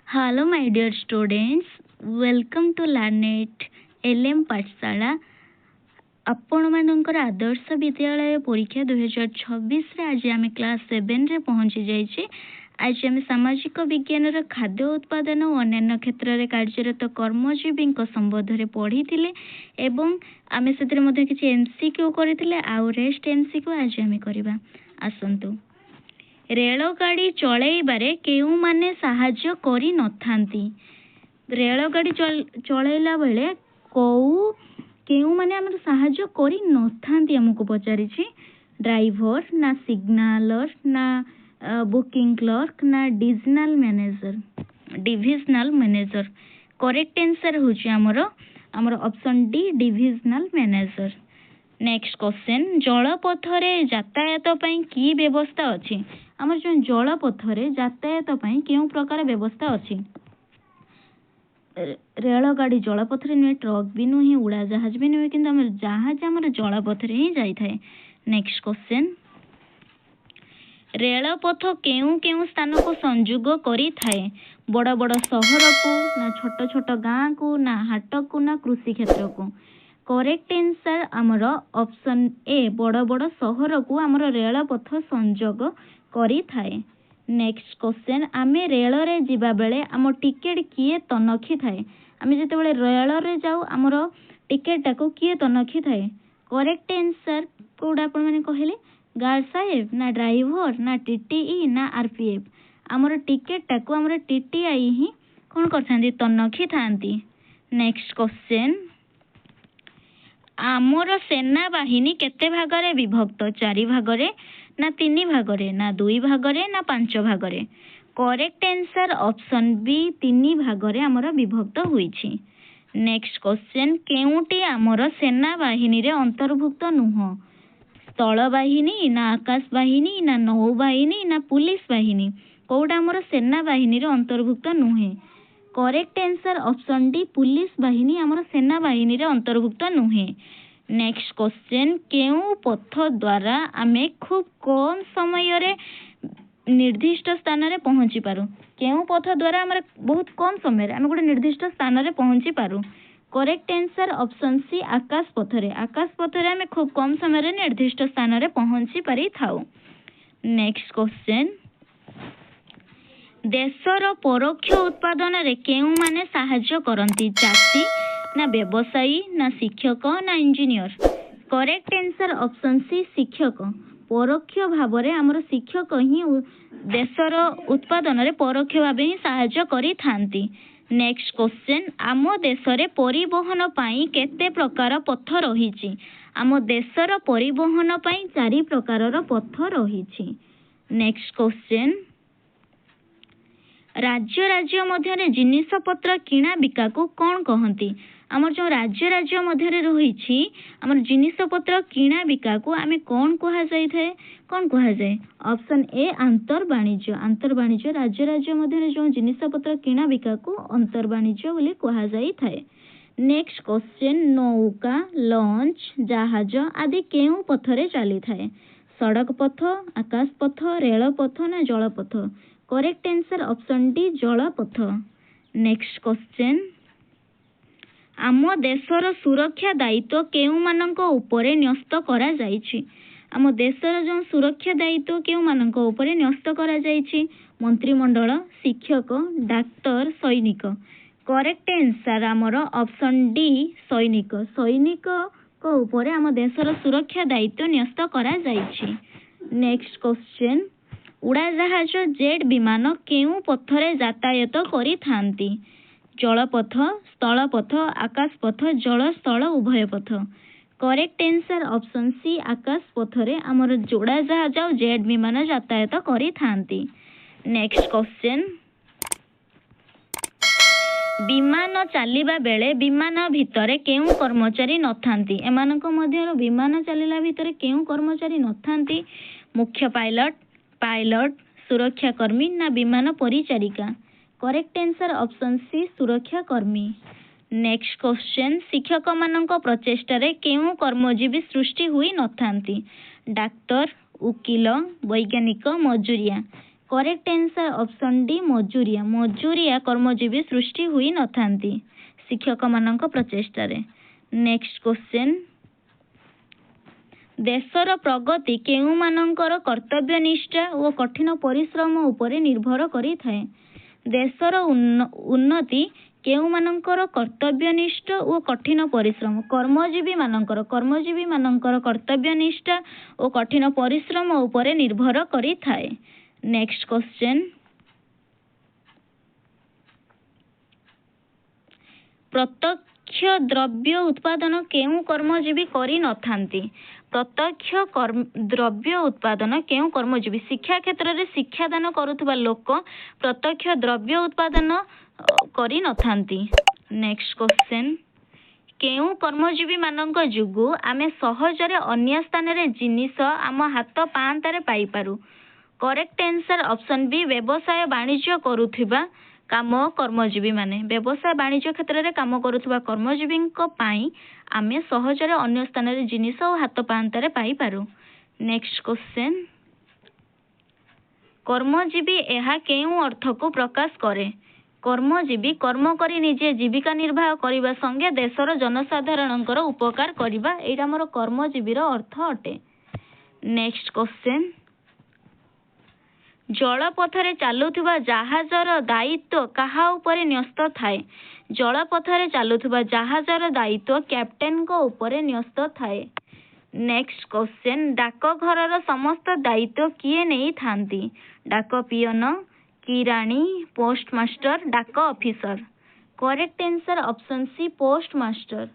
Hello, my dear students. Welcome to Learnet LM ପାଠଶାଳା। ଆପଣମାନଙ୍କର ଆଦର୍ଶ ବିଦ୍ୟାଳୟ ପରୀକ୍ଷା 2026ରେ ଆଜି ଆମେ କ୍ଲାସ୍ 7ରେ ପହଞ୍ଚି ଯାଇଛେ। ଆଜି ଆମେ ସାମାଜିକ ବିଜ୍ଞାନର ଖାଦ୍ୟ ଉତ୍ପାଦନ ଓ ଅନ୍ୟାନ୍ୟ କ୍ଷେତ୍ରରେ କାର୍ଯ୍ୟରତ କର୍ମଜୀବୀଙ୍କ ସମ୍ବନ୍ଧରେ ପଢ଼ିଥିଲେ ଏବଂ ଆମେ ସେଥିରେ ମଧ୍ୟ କିଛି MCQ କରିଥିଲେ ଆଉ ରେଷ୍ଟ MCQ ଆଜି ଆମେ କରିବା। ଆସନ୍ତୁ। ରେଳଗାଡ଼ି ଚଳାଇବାରେ କେଉଁମାନେ ସାହାଯ୍ୟ କରିନଥାନ୍ତି? ରେଳଗାଡ଼ି ଚଳାଇଲା ବେଳେ କେଉଁମାନେ ଆମର ସାହାଯ୍ୟ କରିନଥାନ୍ତି ଆମକୁ ପଚାରିଛି। ଡ୍ରାଇଭର ନା ସିଗ୍ନାଲର ନା ବୁକିଂ କ୍ଲର୍କ ନା ଡିଭିଜନାଲ ମ୍ୟାନେଜର। କରେକ୍ଟ ଆନ୍ସର ହେଉଛି ଆମର option D divisional manager. Next question, ଜଳପଥରେ ଯାତାୟାତ ପାଇଁ କି ବ୍ୟବସ୍ଥା ଅଛି? ଆମର ଯେଉଁ ଜଳପଥରେ ଯାତାୟାତ ପାଇଁ କେଉଁ ପ୍ରକାର ବ୍ୟବସ୍ଥା ଅଛି? ରେଳଗାଡ଼ି ଜଳପଥରେ ନୁହେଁ, ଟ୍ରକ୍ ବି ନୁହେଁ, ଉଡ଼ାଜାହାଜ ବି ନୁହେଁ, କିନ୍ତୁ ଆମର ଜାହାଜ ଆମର ଜଳପଥରେ ହିଁ ଯାଇଥାଏ। ନେକ୍ସଟ କ୍ୱେଶ୍ଚନ୍, ରେଳପଥ କେଉଁ କେଉଁ ସ୍ଥାନକୁ ସଂଯୋଗ କରିଥାଏ? ବଡ଼ ବଡ଼ ସହରକୁ ନା ଛୋଟ ଛୋଟ ଗାଁକୁ ନା ହାଟକୁ ନା କୃଷି କ୍ଷେତ୍ରକୁ? କରେକ୍ଟ ଆନ୍ସର ଆମର ଅପସନ୍ ଏ, ବଡ଼ ବଡ଼ ସହରକୁ ଆମର ରେଳପଥ ସଂଯୋଗ କରିଥାଏ। ନେକ୍ସଟ କ୍ୱେଶ୍ଚନ୍, ଆମେ ରେଳରେ ଯିବା ବେଳେ ଆମ ଟିକେଟ କିଏ ତନଖିଥାଏ? ଆମେ ଯେତେବେଳେ ରେଳରେ ଯାଉ ଆମର ଟିକେଟଟାକୁ କିଏ ତନଖିଥାଏ? କରେକ୍ଟ ଆନ୍ସର କୋଉଟା ଆପଣମାନେ କହିଲେ? ଗାର୍ଡ ସାହେବ ନା ଡ୍ରାଇଭର ନା TTE ନା RPF? ଆମର ଟିକେଟଟାକୁ ଆମର TTI ହିଁ କ'ଣ କରିଥାନ୍ତି? ତନଖିଥାନ୍ତି। ନେକ୍ସଟ କ୍ୱେଶ୍ଚନ୍, ଆମର ସେନାବାହିନୀ କେତେ ଭାଗରେ ବିଭକ୍ତ? 4 ଭାଗରେ ନା 3 ଭାଗରେ ନା 2 ଭାଗରେ ନା 5 ଭାଗରେ? କରେକ୍ଟ ଆନ୍ସର ଅପସନ୍ ବି, 3 ଭାଗରେ ଆମର ବିଭକ୍ତ ହୋଇଛି। ନେକ୍ସଟ କ୍ୱେଶ୍ଚନ୍, କେଉଁଟି ଆମର ସେନାବାହିନୀରେ ଅନ୍ତର୍ଭୁକ୍ତ ନୁହଁ? ସ୍ଥଳବାହିନୀ ନା ଆକାଶ ବାହିନୀ ନା ନୌବାହିନୀ ନା ପୁଲିସ ବାହିନୀ? କୋଉଟା ଆମର ସେନାବାହିନୀରେ ଅନ୍ତର୍ଭୁକ୍ତ ନୁହେଁ? Correct answer option D, police ବାହିନୀ ଆମର ସେନାବାହିନୀରେ ଅନ୍ତର୍ଭୁକ୍ତ ନୁହେଁ। ନେକ୍ସଟ କ୍ୱେଶ୍ଚନ୍, କେଉଁ ପଥ ଦ୍ୱାରା ଆମେ ଖୁବ୍ କମ୍ ସମୟରେ ନିର୍ଦ୍ଦିଷ୍ଟ ସ୍ଥାନରେ ପହଞ୍ଚି ପାରୁ? କେଉଁ ପଥ ଦ୍ୱାରା ଆମର ବହୁତ କମ୍ ସମୟରେ ଆମେ ଗୋଟେ ନିର୍ଦ୍ଦିଷ୍ଟ ସ୍ଥାନରେ ପହଞ୍ଚି ପାରୁ? କରେକ୍ଟ ଆନ୍ସର ଅପସନ୍ ସି, ଆକାଶ ପଥରେ। ଆକାଶ ପଥରେ ଆମେ ଖୁବ୍ କମ୍ ସମୟରେ ନିର୍ଦ୍ଦିଷ୍ଟ ସ୍ଥାନରେ ପହଞ୍ଚି ପାରିଥାଉ। ନେକ୍ସଟ କ୍ୱେଶ୍ଚନ୍, ଦେଶର ପରୋକ୍ଷ ଉତ୍ପାଦନରେ କେଉଁମାନେ ସାହାଯ୍ୟ କରନ୍ତି? ଚାଷୀ ନା ବ୍ୟବସାୟୀ ନା ଶିକ୍ଷକ ନା engineer? Correct answer option C, ଶିକ୍ଷକ। ପରୋକ୍ଷ ଭାବରେ ଆମର ଶିକ୍ଷକ ହିଁ ଦେଶର ଉତ୍ପାଦନରେ ପରୋକ୍ଷ ଭାବେ ହିଁ ସାହାଯ୍ୟ କରିଥାନ୍ତି। ନେକ୍ସଟ କ୍ୱେଶ୍ଚନ୍, ଆମ ଦେଶରେ ପରିବହନ ପାଇଁ କେତେ ପ୍ରକାର ପଥ ରହିଛି? ଆମ ଦେଶର ପରିବହନ ପାଇଁ 4 ପ୍ରକାରର ପଥ ରହିଛି। ନେକ୍ସଟ କ୍ୱେଶ୍ଚନ୍, ରାଜ୍ୟ ମଧ୍ୟରେ ଜିନିଷପତ୍ର କିଣା ବିକାକୁ କ'ଣ କହନ୍ତି? ଆମର ଯେଉଁ ରାଜ୍ୟ ମଧ୍ୟରେ ରହିଛି ଆମର ଜିନିଷପତ୍ର କିଣା ବିକାକୁ ଆମେ କ'ଣ କୁହାଯାଇଥାଏ? କ'ଣ କୁହାଯାଏ? Option A, ଆନ୍ତର୍ବାଣିଜ୍ୟ। ଆନ୍ତର୍ବାଣିଜ୍ୟ ରାଜ୍ୟ ମଧ୍ୟରେ ଯେଉଁ ଜିନିଷପତ୍ର କିଣା ବିକାକୁ ଅନ୍ତର୍ବାଣିଜ୍ୟ ବୋଲି କୁହାଯାଇଥାଏ। ନେକ୍ସଟ କ୍ୱେଶ୍ଚନ୍, ନୌକା, ଲଞ୍ଚ, ଜାହାଜ ଆଦି କେଉଁ ପଥରେ ଚାଲିଥାଏ? ସଡ଼କ ପଥ, ଆକାଶ ପଥ, ରେଳପଥ ନା ଜଳପଥ? କରେକ୍ଟ ଆନ୍ସର ଅପସନ୍ ଡି, ଜଳପଥ। ନେକ୍ସଟ କ୍ୱେଶ୍ଚନ୍, ଆମ ଦେଶର ସୁରକ୍ଷା ଦାୟିତ୍ୱ କେଉଁମାନଙ୍କ ଉପରେ ନ୍ୟସ୍ତ କରାଯାଇଛି? ଆମ ଦେଶର ଯେଉଁ ସୁରକ୍ଷା ଦାୟିତ୍ୱ କେଉଁମାନଙ୍କ ଉପରେ ନ୍ୟସ୍ତ କରାଯାଇଛି? ମନ୍ତ୍ରିମଣ୍ଡଳ, ଶିକ୍ଷକ, ଡାକ୍ତର, ସୈନିକ? କରେକ୍ଟ ଆନ୍ସର ଆମର ଅପସନ୍ ଡି, ସୈନିକ। ସୈନିକଙ୍କ ଉପରେ ଆମ ଦେଶର ସୁରକ୍ଷା ଦାୟିତ୍ୱ ନ୍ୟସ୍ତ କରାଯାଇଛି। ନେକ୍ସଟ କ୍ୱେଶ୍ଚନ୍, ଉଡ଼ାଜାହାଜ ଜେଟ୍ ବିମାନ କେଉଁ ପଥରେ ଯାତାୟାତ କରିଥାନ୍ତି? ଜଳପଥ, ସ୍ଥଳପଥ, ଆକାଶ ପଥ, ଜଳ ସ୍ଥଳ ଉଭୟ ପଥ? କରେକ୍ଟ ଆନ୍ସର ଅପସନ୍ ସି, ଆକାଶ ପଥରେ ଆମର ଉଡ଼ାଜାହାଜ ଆଉ ଜେଟ୍ ବିମାନ ଯାତାୟାତ କରିଥାନ୍ତି। ନେକ୍ସଟ କ୍ୱେଶ୍ଚନ୍, ବିମାନ ଚାଲିବା ବେଳେ ବିମାନ ଭିତରେ କେଉଁ କର୍ମଚାରୀ ନଥାନ୍ତି? ଏମାନଙ୍କ ମଧ୍ୟରୁ ବିମାନ ଚାଲିଲା ଭିତରେ କେଉଁ କର୍ମଚାରୀ ନଥାନ୍ତି? ମୁଖ୍ୟ ପାଇଲଟ, ସୁରକ୍ଷା କର୍ମୀ ନା ବିମାନ ପରିଚାରିକା? କରେକ୍ଟ ଆନ୍ସର ଅପସନ୍ ସି, ସୁରକ୍ଷା କର୍ମୀ। ନେକ୍ସଟ କ୍ୱେଶ୍ଚନ୍, ଶିକ୍ଷକମାନଙ୍କ ପ୍ରଚେଷ୍ଟାରେ କେଉଁ କର୍ମଜୀବୀ ସୃଷ୍ଟି ହୋଇନଥାନ୍ତି? ଡାକ୍ତର, ଉକିଲ, ବୈଜ୍ଞାନିକ, ମଜୁରିଆ? करेक्ट आंसर ऑप्शन डी मजूरिया। मजूरिया कर्मजीवी सृष्टि हुई नथांती शिक्षक मानक प्रचेष्टा रे। नेक्स्ट क्वेश्चन, देशर प्रगति केउ मानकर कर्तव्यनिष्ठा और कठिन परिश्रम उपरे निर्भर करि थाए। देशर उन्नति केउ मानकर कर्तव्यनिष्ठ और कठिन परिश्रम कर्मजीवी मानकर कर्तव्यनिष्ठा और कठिन परिश्रम उपरे निर्भर करि थाए। नेक्स्ट क्वेश्चन, प्रत्यक्ष द्रव्य उत्पादन केउ कर्मजीवी करि नथांती। प्रत्यक्ष द्रव्य उत्पादन केउ कर्मजीवी शिक्षा क्षेत्र में शिक्षादान करुवा लोक प्रत्यक्ष द्रव्य उत्पादन करि नथांती। नेक्स्ट क्वेश्चन, केउ कर्मजीवी मानक जुगु आमे सहजरे अन्य स्थान रे जिनिस आम हाथ पांतारे पाई पारू। करेक्ट आंसर ऑप्शन बी व्यवसाय वाणिज्य करुथिबा काम कर्मजीवी माने व्यवसाय वाणिज्य क्षेत्र में काम करुथिबा कर्मजीवी पाई आमे सहजरे अन्य स्थान रे जिनिस और हाथ पांतारे पाई पारू। नेक्स्ट क्वेश्चन, कर्मजीवी एहा केउ अर्थ को प्रकाश करे। कर्मजीवी कर्म करी निजे जीविका निर्वाह करने संगे देशर जनसाधारणकर उपकार करबा एटा मोर कर्मजीवीर अर्थ अटे। नेक्स्ट क्वेश्चन, जलपथरे चलुथिबा जहाजर दायित्व काहा उपरे न्यस्त थाए। जलपथरे चलुथिबा जहाजर दायित्व कैप्टेन को उपरे न्यस्त थाए। नेक्स्ट क्वेश्चन, डाकघरर समस्त दायित्व किए नहीं थांती। डाक पियन, किराणी, पोस्टमास्टर, डाक officer. Correct answer option C postmaster.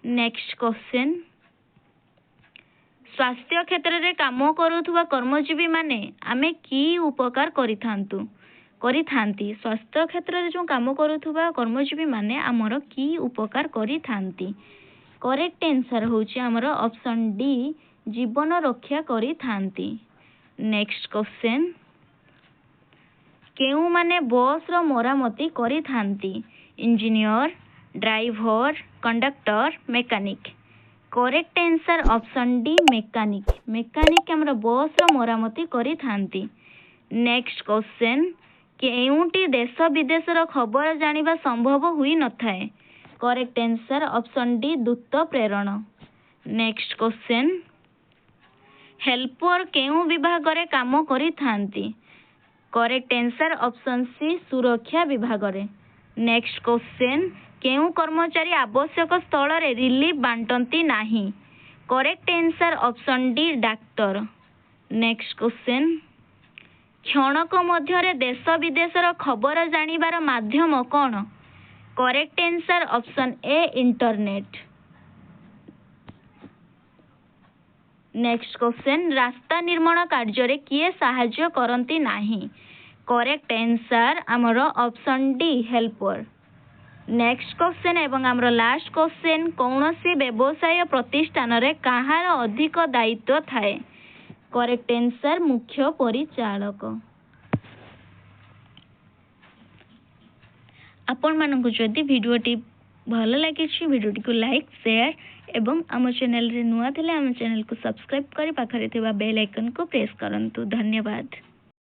Next question, स्वास्थ्य क्षेत्र में काम करुवा कर्मजीवी माने आमे की उपकार करिथांती। स्वास्थ्य क्षेत्र में जो काम करुवा कर्मजीवी माने आमर की उपकार करिथांती। करेक्ट आंसर होची आमर ऑप्शन डी जीवन रक्षा करिथांती। नेक्स्ट क्वेश्चन, केउ माने बस रो मरामती करिथांती। Engineer, driver, conductor, mechanic. Correct answer option D mechanic. Mechanic हमर बस रो मरामती करिथांती। नेक्स्ट क्वेश्चन, केउटी देश विदेश रो खबर जानिबा संभव हुई न थाए। करेक्ट आंसर ऑप्शन डी दूत प्रेरण। नेक्स्ट क्वेश्चन, हेल्पर केउ विभाग रे काम करिथांती। करेक्ट आंसर ऑप्शन सी सुरक्षा विभाग रे। नेक्स्ट क्वेश्चन, केउ कर्मचारी आवश्यक स्थल रे रिलीफ बांटती नाही। Correct answer option D doctor. Next question, क्षणक मध्य देश विदेशर खबर जानिबार माध्यम कौन। Correct answer option A internet. Next question, रास्ता निर्माण कार्य किए साहाय्य करती नाही। करेक्ट आंसर आमर option D helper. Next question एवं आमर लास्ट क्वेश्चन, कौन सी व्यवसाय प्रतिष्ठान रे कहार अधिक दायित्व थाए। करेक्ट आंसर मुख्य परिचालक। आपण मानक जदि वीडियोटी भल लगी वीडियोटी को लाइक शेयर एवं आम चैनल रे नुआ थिले आम चैनल को सब्सक्राइब करी पाखरे थिबा बेल आइकन को प्रेस करंतु। धन्यवाद।